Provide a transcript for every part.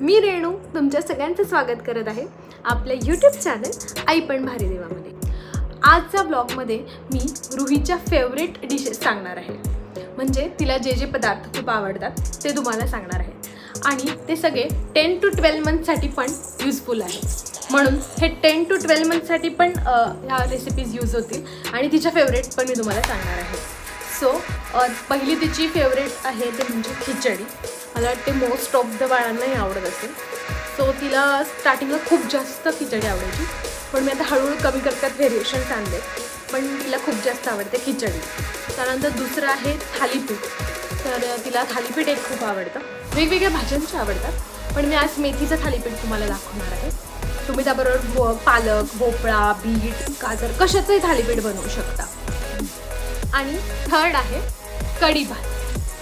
मी रेणू तुमच्या सगळ्यांचं स्वागत करत आहे आपल्या यूट्यूब चॅनल आई पण भारी देवामध्ये। आजच्या ब्लॉगमध्ये मी रुहीच्या फेवरेट डिशेस सांगणार आहे, म्हणजे तिला जे जे पदार्थ खूप आवडतात ते तुम्हाला सांगणार आहे आणि ते सगळे 10 to 12 मंथसाठी पण यूजफुल आहे। म्हणून हे 10 to 12 मंथसाठी पण ह्या रेसिपीज यूज होतील आणि तिच्या फेवरेट पण मी तुम्हाला सांगणार आहे। सो पहिली तिची फेवरेट आहे ते म्हणजे खिचडी। मला वाटते मोस्ट ऑफ द बाळांनाही आवडत असेल। सो तिला स्टार्टिंगला खूप जास्त खिचडी आवडायची, पण मी आता हळूहळू कमी करतात व्हेरिएशन्स आणले, पण तिला खूप जास्त आवडते खिचडी। त्यानंतर दुसरं आहे थालीपीठ। तर तिला थालीपीठ एक खूप आवडतं, वेगवेगळ्या भाज्यांची आवडतात, पण मी आज मेथीचं थालीपीठ तुम्हाला दाखवणार आहे। तुम्ही त्याबरोबर पालक, भोपळा, बीट, गाजर कशाचंही थालीपीठ बनवू शकता। आणि थर्ड आहे कढी भात।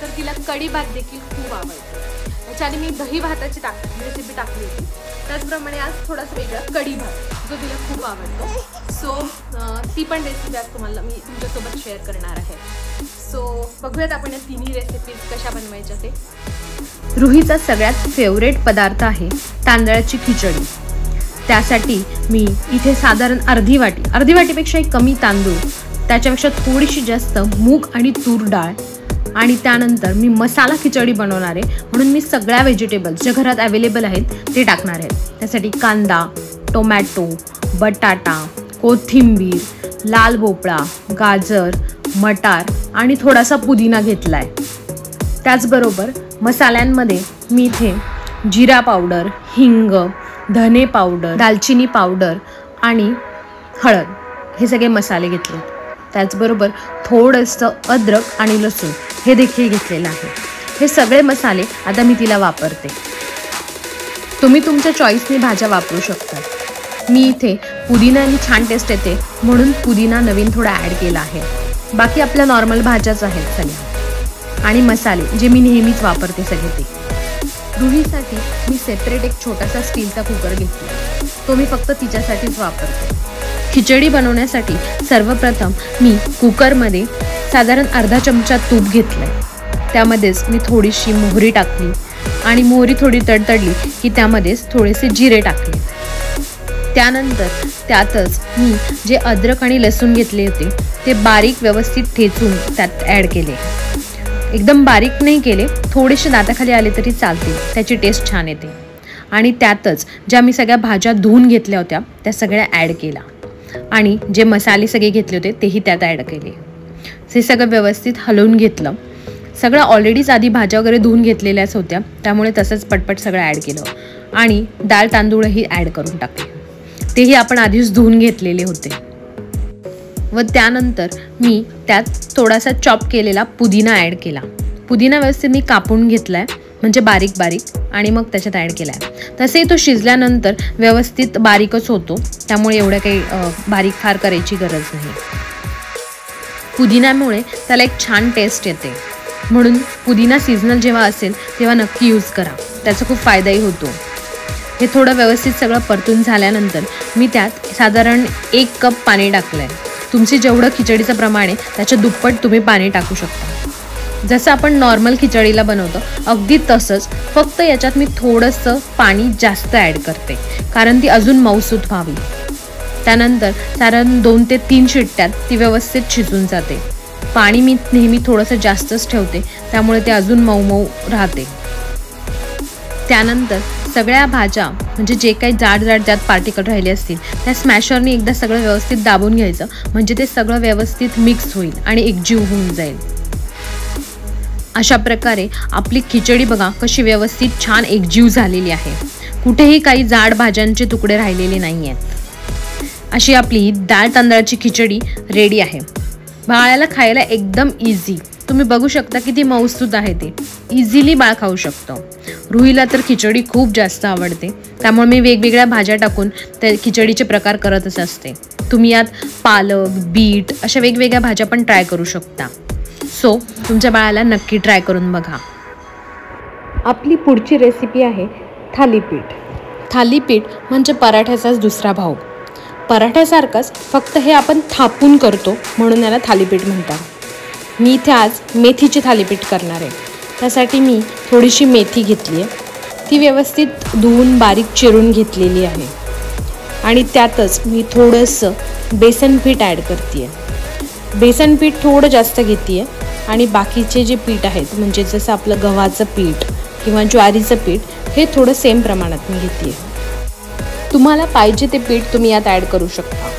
तर तिला कढी भात देखील खूप आवडतो। त्याच्याने मी दही भाताची रेसिपी टाकली होती, त्याचप्रमाणे आज थोडासा वेगळा कढी भात जो तिला खूप आवडतो। सो ती पण रेसिपी आज तुम्हाला मी तुमच्यासोबत शेअर करणार आहे। सो बघूयात आपण या तिन्ही रेसिपीज कशा बनवायच्या ते। रुहीचा सगळ्यात फेवरेट पदार्थ आहे तांदळाची खिचडी। त्यासाठी मी इथे साधारण अर्धी वाटीपेक्षा कमी तांदूळ, त्याच्यापेक्षा थोडीशी जास्त मूग आणि तूर डाळ, आणि त्यानंतर मी मसाला खिचडी बनवणार आहे, म्हणून मी सगळ्या व्हेजिटेबल्स जे घरात अवेलेबल आहेत ते टाकणार आहेत। त्यासाठी कांदा, टोमॅटो, बटाटा, कोथिंबीर, लाल भोपळा, गाजर, मटार आणि थोडासा पुदिना घेतला आहे। त्याचबरोबर मसाल्यांमध्ये मी इथे जिरा पावडर, हिंग, धने पावडर, दालचिनी पावडर आणि हळद हे सगळे मसाले घेतले। त्याचबरोबर थोडंसं अद्रक आणि लसूण हे देखील घेतलेलं आहे। हे सगळे मसाले आता मी तिला वापरते। तुम्ही तुमच्या चॉईसने भाज्या वापरू शकता। मी इथे पुदिनाने छान टेस्ट येते म्हणून पुदिना नवीन थोडा ॲड केला आहे। बाकी आपल्या नॉर्मल भाज्याच आहेत सगळ्या, आणि मसाले जे मी नेहमीच वापरते सगळे ते। रुहीसाठी मी सेपरेट एक छोटासा स्टीलचा कुकर घेतला, तो मी फक्त तिच्यासाठीच वापरते। खिचडी बनवण्यासाठी सर्वप्रथम मी कुकरमध्ये साधारण अर्धा चमचा तूप घेतलं आहे। त्यामध्येच मी थोडीशी मोहरी टाकली आणि मोहरी थोडी तडतडली की त्यामध्येच थोडेसे जिरे टाकले। त्यानंतर त्यातच मी जे अद्रक आणि लसूण घेतले होते ते बारीक व्यवस्थित ठेचून त्यात ॲड केले। एकदम बारीक नाही केले, थोडेसे दाताखाली आले तरी चालतील, त्याची टेस्ट छान येते। आणि त्यातच ज्या मी सगळ्या भाज्या धुवून घेतल्या होत्या त्या सगळ्या ॲड केल्या आणि जे मसाले सगळे घेतले होते तेही त्यात ॲड केले। हे सगळं व्यवस्थित हलवून घेतलं। सगळं ऑलरेडीच आधी भाज्या वगैरे धुवून घेतलेल्याच होत्या, त्यामुळे तसंच पटपट सगळं ॲड केलं आणि डाळ तांदूळही ॲड करून टाकले, तेही आपण आधीच धुवून घेतलेले होते। व त्यानंतर मी त्यात थोडासा चॉप केलेला पुदिना ॲड केला। पुदिना व्यवस्थित मी कापून घेतला आहे, म्हणजे बारीक बारीक, आणि मग त्याच्यात ॲड केला आहे। तसेही तो शिजल्यानंतर व्यवस्थित बारीकच होतो, त्यामुळे एवढं काही बारीक फार करायची गरज नाही। पुदिन्यामुळे त्याला एक छान टेस्ट येते, म्हणून पुदिना सीझनल जेव्हा असेल तेव्हा नक्की यूज करा, त्याचा खूप फायदाही होतो। हे थोडं व्यवस्थित सगळं परतून झाल्यानंतर मी त्यात साधारण 1 कप पाणी टाकलं आहे। तुमची जेवढं खिचडीचं प्रमाण आहे त्याच्या दुप्पट तुम्ही पाणी टाकू शकता। जसं आपण नॉर्मल खिचडीला बनवतो अगदी तसंच, फक्त याच्यात मी थोडंसं पाणी जास्त ॲड करते, कारण ती अजून मऊसूत व्हावी। त्यानंतर साधारण 2 ते 3 शिट्ट्यात ती व्यवस्थित शिजून जाते। पाणी मी नेहमी थोडंसं जास्तच ठेवते, त्यामुळे ते अजून मऊ राहते। त्यानंतर सगळ्या भाज्या, म्हणजे जे काही जाड ज्यात पार्टिकल राहिले असतील त्या स्मॅशरने एकदा सगळं व्यवस्थित दाबून घ्यायचं, म्हणजे ते सगळं व्यवस्थित मिक्स होईल आणि एकजीव होऊन जाईल। अशा प्रकारे आपली खिचडी बघा कशी व्यवस्थित छान एकजीव झालेली आहे, कुठेही काही जाड भाज्यांचे तुकडे राहिलेले नाही आहेत। अशी आपली डाळ तांदळाची खिचडी रेडी आहे। बाळाला खायला एकदम इझी, तुम्ही बघू शकता किती मऊसूत आहे, ते इझिली बाळ खाऊ शकतो। रुहीला तर खिचडी खूप जास्त आवडते, त्यामुळे मी वेगवेगळ्या भाज्या टाकून त्या खिचडीचे प्रकार करतच असते। तुम्ही यात पालक, बीट अशा वेगवेगळ्या भाज्या पण ट्राय करू शकता। सो तुमच्या बाळाला नक्की ट्राय करून बघा। आपली पुढची रेसिपी आहे थालीपीठ। थालीपीठ म्हणजे पराठ्याचाच दुसरा भाऊ। पराठ्यासारखंच, फक्त हे आपण थापून करतो म्हणून याला थालीपीठ म्हणतात। मी इथे आज मेथीचे थालीपीठ करणार आहे। त्यासाठी मी थोडीशी मेथी घेतली आहे, ती व्यवस्थित धुवून बारीक चिरून घेतलेली आहे आणि त्यातच मी थोडंसं बेसन पीठ ॲड करते आहे। बेसन पीठ थोडं जास्त घेते आहे आणि बाकीचे जे पीठ आहेत म्हणजे जसं आपलं गव्हाचं पीठ किंवा ज्वारीचं पीठ हे थोडं सेम प्रमाणात मी घेते आहे। तुम्हाला पाहिजे ते पीठ तुम्ही यात ॲड करू शकता।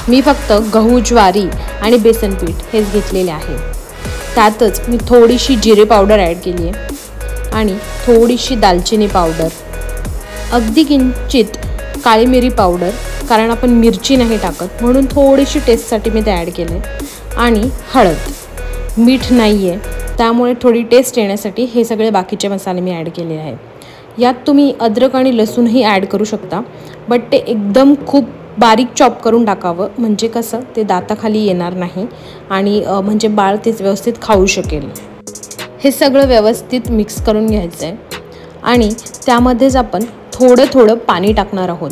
मी फक्त गहू, ज्वारी आणि बेसन पीठ हेच घेतलेले आहे। त्यातच मी थोडीशी जिरे पावडर ॲड केली आहे आणि थोडीशी दालचिनी पावडर, अगदी किंचित काळी मिरी पावडर, कारण आपण मिरची नाही टाकत म्हणून थोडीशी टेस्टसाठी मी ते ॲड केलं आहे, आणि हळद। मीठ नाही आहे त्यामुळे थोडी टेस्ट येण्यासाठी हे सगळे बाकीचे मसाले मी ॲड केले आहेत। यात तुम्ही अद्रक आणि लसूणही ॲड करू शकता, बट ते एकदम खूप बारीक चॉप करून टाकावं, म्हणजे कसं ते दाताखाली येणार नाही आणि म्हणजे बाळ तेच व्यवस्थित खाऊ शकेल। हे सगळं व्यवस्थित मिक्स करून घ्यायचं आहे आणि त्यामध्येच आपण थोडं थोडं पाणी टाकणार आहोत।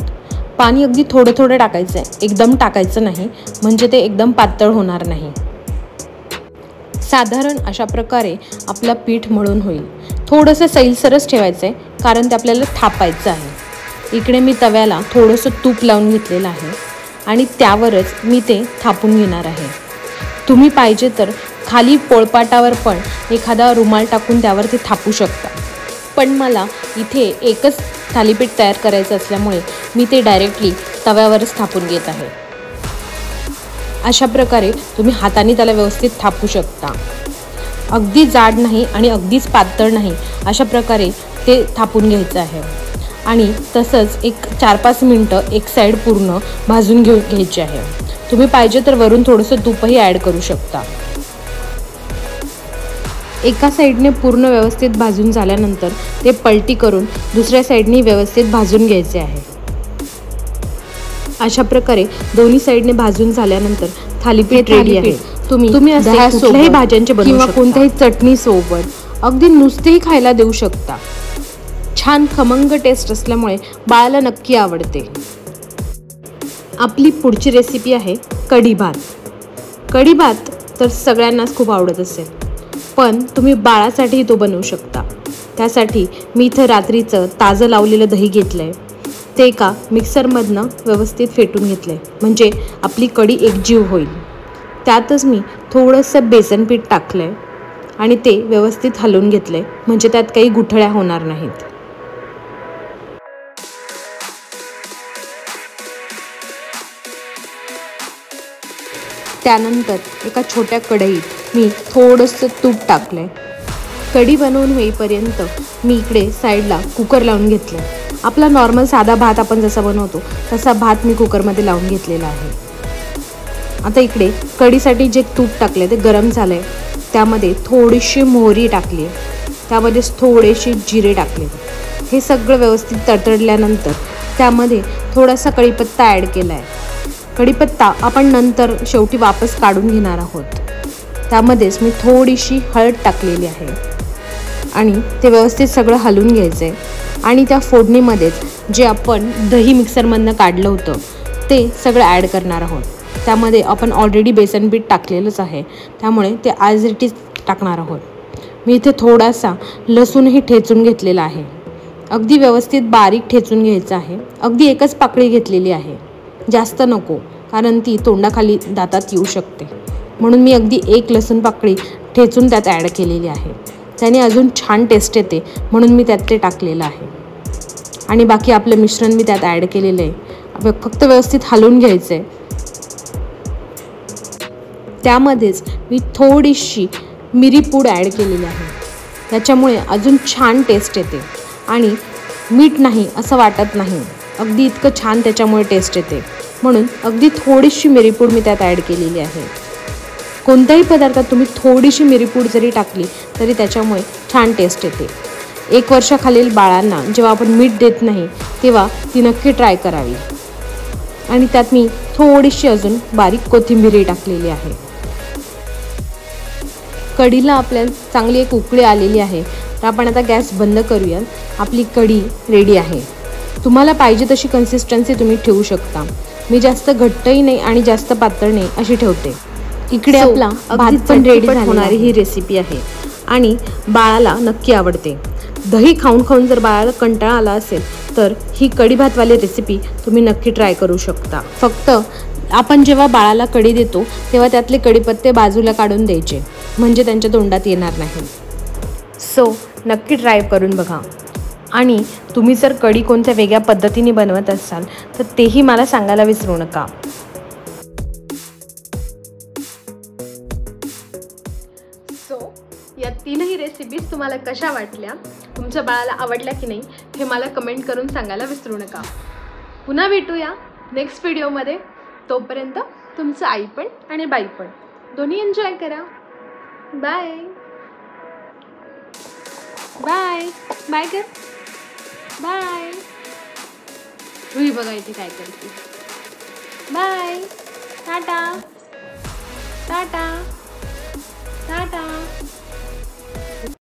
पाणी अगदी थोडं थोडं टाकायचं आहे, एकदम टाकायचं नाही, म्हणजे ते एकदम पातळ होणार नाही। साधारण अशा प्रकारे आपलं पीठ मळून होईल। थोडंसं सैलसरच ठेवायचं आहे कारण ते आपल्याला थापायचं आहे। इकडे मी तव्याला थोडंसं तूप लावून घेतलेलं आहे आणि त्यावरच मी ते थापून घेणार आहे। तुम्ही पाहिजे तर खाली पोळपाटावर पण एखादा रुमाल टाकून त्यावर ते थापू शकता, पण मला इथे एकच थालीपीठ तयार करायचं असल्यामुळे मी ते डायरेक्टली तव्यावरच थापून घेत आहे। अशा प्रकारे तुम्ही हाताने त्याला व्यवस्थित थापू शकता। अगदी जाड नाही आणि अगदीच पातळ नाही, अशा प्रकारे ते थापून घ्यायचं आहे आणि तसंच एक 4-5 मिनटं एक साईड पूर्ण भाजून घ्यायची आहे। तुम्ही पाहिजे तर वरून थोडंसं तूपही ॲड करू शकता। एका साईडने पूर्ण व्यवस्थित भाजून झाल्यानंतर ते पलटी करून दुसऱ्या साईडने व्यवस्थित भाजून घ्यायचे आहे। अशा प्रकारे दोन्ही साईडने भाजून झाल्यानंतर थालीपीठ रेडी आहे। तुम्ही असे कुठल्याही भाज्यांचे किंवा कोणत्याही चटणी सोबत अगदी नुसतेही खायला देऊ शकता। छान खमंग टेस्ट असल्यामुळे बाळाला नक्की आवडते। आपली पुढची रेसिपी आहे कढी भात। कढी भात तर सगळ्यांनाच खूप आवडत असेल, पण तुम्ही बाळासाठीही तो बनवू शकता। त्यासाठी मी इथं रात्रीचं ताजं लावलेलं दही घेतलं आहे, ते एका मिक्सरमधनं व्यवस्थित फेटून घेतलं आहे, म्हणजे आपली कढी एकजीव होईल। त्यातच मी थोडंसं बेसन पीठ टाकलं आहे आणि ते व्यवस्थित हलवून घेतलं आहे, म्हणजे त्यात काही गुठळ्या होणार नाहीत। त्यानंतर एका छोट्या कढईत मी थोडंसं तूप टाकलं आहे। कढी बनवून होईपर्यंत मी इकडे साईडला कुकर लावून घेतलं आहे। आपला नॉर्मल साधा भात आपण जसा बनवतो तसा भात मी कुकरमध्ये लावून घेतलेला आहे। आता इकडे कढीसाठी जे तूप टाकले ते गरम झालं आहे, त्यामध्ये थोडीशी मोहरी टाकली आहे, त्यामध्येच थोडेसे जिरे टाकले। हे सगळं व्यवस्थित तडतडल्यानंतर त्यामध्ये थोडासा कढीपत्ता ॲड केला आहे। कढीपत्ता आपण नंतर शेवटी वापस काढून घेणार आहोत। त्यामध्येच मी थोडीशी हळद टाकलेली आहे आणि ते व्यवस्थित सगळं हलवून घ्यायचं आहे आणि त्या फोडणीमध्येच जे आपण दही मिक्सरमधनं काढलं होतं ते सगळं ॲड करणार आहोत। त्यामध्ये आपण ऑलरेडी बेसन पीठ टाकलेलंच आहे, त्यामुळे ते ॲज इट इज टाकणार आहोत। मी इथे थोडासा लसूणही ठेचून घेतलेला आहे, अगदी व्यवस्थित बारीक ठेचून घ्यायचं आहे। अगदी एकच पाकळी घेतलेली आहे, जास्त नको, कारण ती तोंडाखाली दातात येऊ शकते, म्हणून मी अगदी एक लसूण पाकळी ठेचून त्यात ॲड केलेली आहे। त्याने अजून छान टेस्ट येते म्हणून मी त्यात ते टाकलेलं आहे आणि बाकी आपलं मिश्रण मी त्यात ॲड केलेलं आहे। फक्त व्यवस्थित हलवून घ्यायचं आहे। त्यामध्येच मी थोडीशी मिरीपूड ॲड केलेली आहे, त्याच्यामुळे अजून छान टेस्ट येते आणि मीठ नाही असं वाटत नाही, अगदी इतकं छान त्याच्यामुळे टेस्ट येते, म्हणून अगदी थोडीशी मिरीपूड मी त्यात ॲड केलेली आहे। कोणत्याही पदार्थात तुम्ही थोडीशी मिरीपूड जरी टाकली तरी त्याच्यामुळे छान टेस्ट येते। 1 वर्षाखालील बाळांना जेव्हा आपण मीठ देत नाही तेव्हा ती नक्की ट्राय करावी। आणि त्यात मी थोडीशी अजून बारीक कोथिंबीरही टाकलेली आहे। कढीला आपल्याला चांगली एक उकळी आलेली आहे, तर आपण आता गॅस बंद करूया। आपली कढी रेडी आहे। तुम्हाला पाहिजे तशी कन्सिस्टन्सी तुम्ही ठेवू शकता। मी जास्त घट्टही नाही आणि जास्त पातळ नाही अशी ठेवते। इकडे आपला भात पण रेडी होणारी ही रेसिपी आहे आणि बाळाला नक्की आवडते। दही खाऊन खाऊन जर बाळाला कंटाळा आला असेल तर ही कढी भातवाली रेसिपी तुम्ही नक्की ट्राय करू शकता. फक्त आपण जेव्हा बाळाला कढी देतो तेव्हा त्यातले कढीपत्ते बाजूला काढून द्यायचे, म्हणजे त्यांच्या तोंडात येणार नाही. सो नक्की ट्राय करून बघा. आणि तुम्ही जर कढी कोणत्या वेगळ्या पद्धतीने बनवत असाल तर तेही मला सांगायला विसरू नका. सो या तीनही रेसिपीज तुम्हाला कशा वाटल्या, तुमच्या बाळाला आवडल्या की नाही हे मला कमेंट करून सांगायला विसरू नका. पुन्हा भेटूया नेक्स्ट व्हिडिओमध्ये. तोपर्यंत तुमचं आई पण आणि बाई पण दोन्ही एन्जॉय करा. बाय बाय बाय कर बाय. रुही बघा इथे काय करते. बाय टाटा टाटा टाटा.